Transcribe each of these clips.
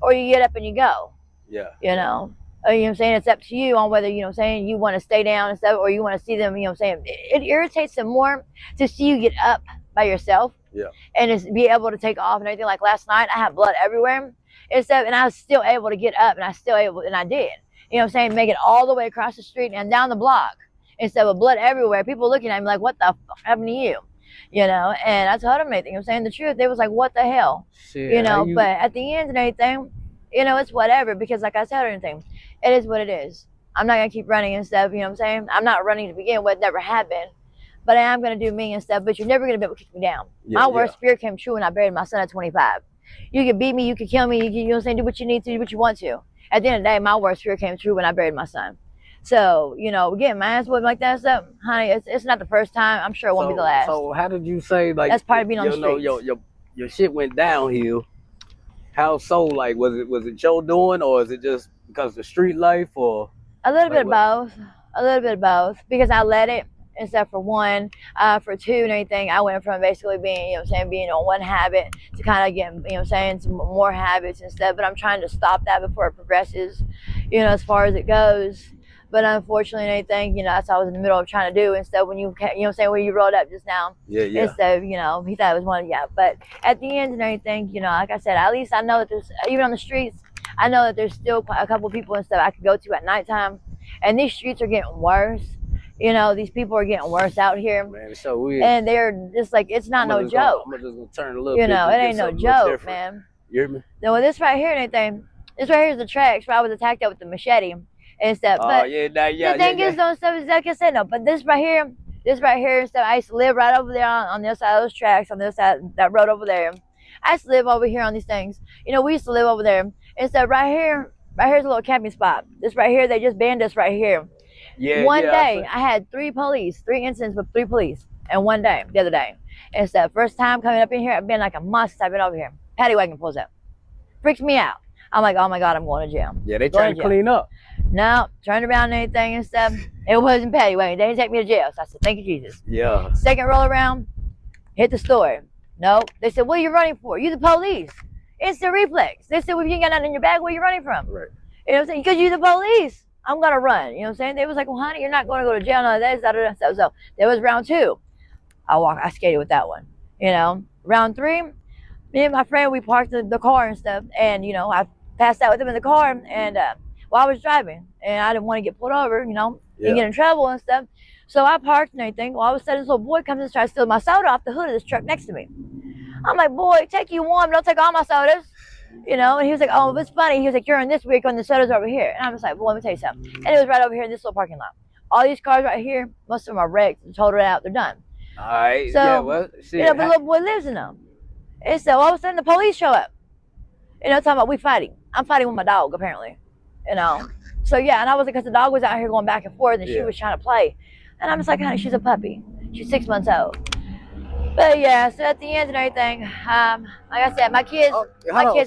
or you get up and you go. Yeah. You know. You know what I'm saying? It's up to you on whether, you know what I'm saying, you want to stay down and stuff, or you want to see them, you know what I'm saying. It irritates them more to see you get up by yourself. Yeah. And just be able to take off and everything. Like last night, I had blood everywhere and stuff, and I was still able to get up, and I did. You know what I'm saying? Make it all the way across the street and down the block instead of blood everywhere. People looking at me like, what the fuck happened to you? You know, and I told them anything. I'm saying the truth. They was like, what the hell? Shit, you know, but at the end and everything, you know, it's whatever, because like I said, anything, it is what it is. I'm not going to keep running and stuff, you know what I'm saying? I'm not running to begin with, never have been. But I am going to do me and stuff, but you're never going to be able to kick me down. Yeah, my worst fear came true when I buried my son at 25. You could beat me, you could kill me, you know what I'm saying, do what you need to, do what you want to. At the end of the day, my worst fear came true when I buried my son. So, you know, getting my ass whipped like that stuff, honey, it's not the first time. I'm sure it won't be the last. So how did you say, like, that's part of being on the streets. Your shit went downhill? How so? Like, was it your doing, or is it just because of the street life, or? A little bit of both. A little bit of both, because I let it. Instead, for one, for two and everything, I went from basically being, you know what I'm saying, being on one habit to kind of getting, you know what I'm saying, some more habits and stuff. But I'm trying to stop that before it progresses, you know, as far as it goes. But unfortunately, anything, you know, that's what I was in the middle of trying to do. Instead, when you know what I'm saying, when you rolled up just now. Yeah. Instead, you know, he thought it was one, But at the end and everything, you know, like I said, at least I know that there's, even on the streets, I know that there's still a couple people and stuff I could go to at nighttime. And these streets are getting worse. You know, these people are getting worse out here. Man, it's so weird. And they're just like, it's not no joke. I'm just going to turn a little bit. You know, it ain't no joke, man. You hear me? No, this right here and everything, this right here is the tracks where I was attacked with the machete and stuff. Oh, but the thing is, though, stuff is like I said, no, but this right here and stuff, I used to live right over there on the other side of those tracks, on the other side, that road over there. I used to live over here on these things. You know, we used to live over there. And stuff right here's a little camping spot. This right here, they just banned us right here. One day, I had 3 incidents with 3 police in one day, the other day. And so first time coming up in here, I've been like a month since I've been over here. Paddy wagon pulls up. Freaks me out. I'm like, oh my God, I'm going to jail. Yeah, they trying to clean up. No, turned around and anything and stuff. It wasn't Paddy wagon. They didn't take me to jail. So I said, thank you, Jesus. Yeah. Second roll around, hit the store. No. They said, what are you running for? You the police. Instant reflex. They said, well, if you ain't got nothing in your bag, where are you running from? Right. You know what I'm saying? Because you're the police. I'm going to run. You know what I'm saying? They was like, well, honey, you're not going to go to jail. No, that's so there was round 2. I skated with that one. You know, round 3, me and my friend, we parked the car and stuff. And, you know, I passed out with him in the car. And while I was driving, and I didn't want to get pulled over, you know, and get in trouble and stuff. So I parked and everything. Well, all of a sudden, this little boy comes and tries to steal my soda off the hood of this truck next to me. I'm like, boy, take you one, but don't take all my sodas. You know, and he was like, oh, it's funny. He was like, you're in this week when the soda's over here. And I'm just like, well, let me tell you something. And it was right over here in this little parking lot. All these cars right here, most of them are wrecked, totaled out, they're done. All right. So, yeah, well, shit. You know, but the little boy lives in them. And so all of a sudden the police show up. You know, talking about we fighting. I'm fighting with my dog, apparently. You know. So yeah, and I was like, because the dog was out here going back and forth and she was trying to play. And I'm just like, honey, she's a puppy. She's 6 months old. But yeah, so at the end and everything, like I said, my kids are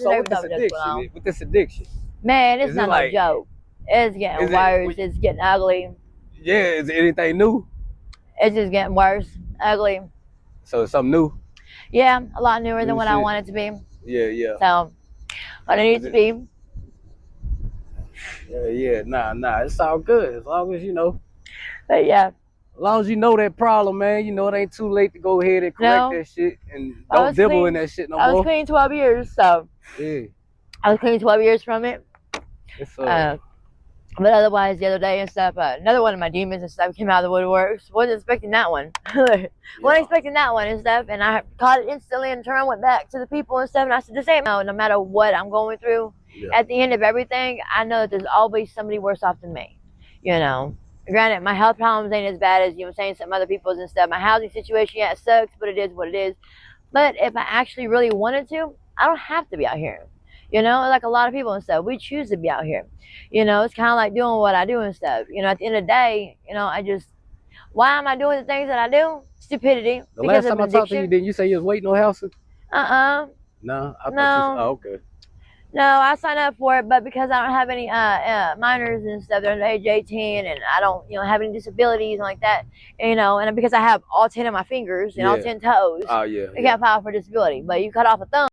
never with this addiction. Man, it's not no joke. It's getting worse. It's getting ugly. Yeah, is it anything new? It's just getting worse, ugly. So it's something new? Yeah, a lot newer than what I want it to be. Yeah. So, what it needs to be. Yeah, nah, it's all good as long as you know. But yeah. As long as you know that problem, man, you know it ain't too late to go ahead and correct that shit and don't dibble in that shit no more. I was clean 12 years, so. Yeah. I was clean 12 years from it. But otherwise, the other day and stuff, another one of my demons and stuff came out of the woodworks. Wasn't expecting that one. Wasn't expecting that one and stuff. And I caught it instantly and turned, went back to the people and stuff. And I said, the same. No matter what I'm going through, at the end of everything, I know that there's always somebody worse off than me. You know. Granted, my health problems ain't as bad as, you know, saying some other people's and stuff. My housing situation, yeah, it sucks, but it is what it is. But if I actually really wanted to, I don't have to be out here. You know, like a lot of people and stuff, we choose to be out here. You know, it's kind of like doing what I do and stuff. You know, at the end of the day, you know, why am I doing the things that I do? Stupidity. The last time I talked to you, didn't you say you was waiting on housing? No. Okay. No, I signed up for it, but because I don't have any minors and stuff, they're under age 18, and I don't, you know, have any disabilities and like that, you know, and because I have all 10 of my fingers and all 10 toes, I can't file for disability. But you cut off a thumb.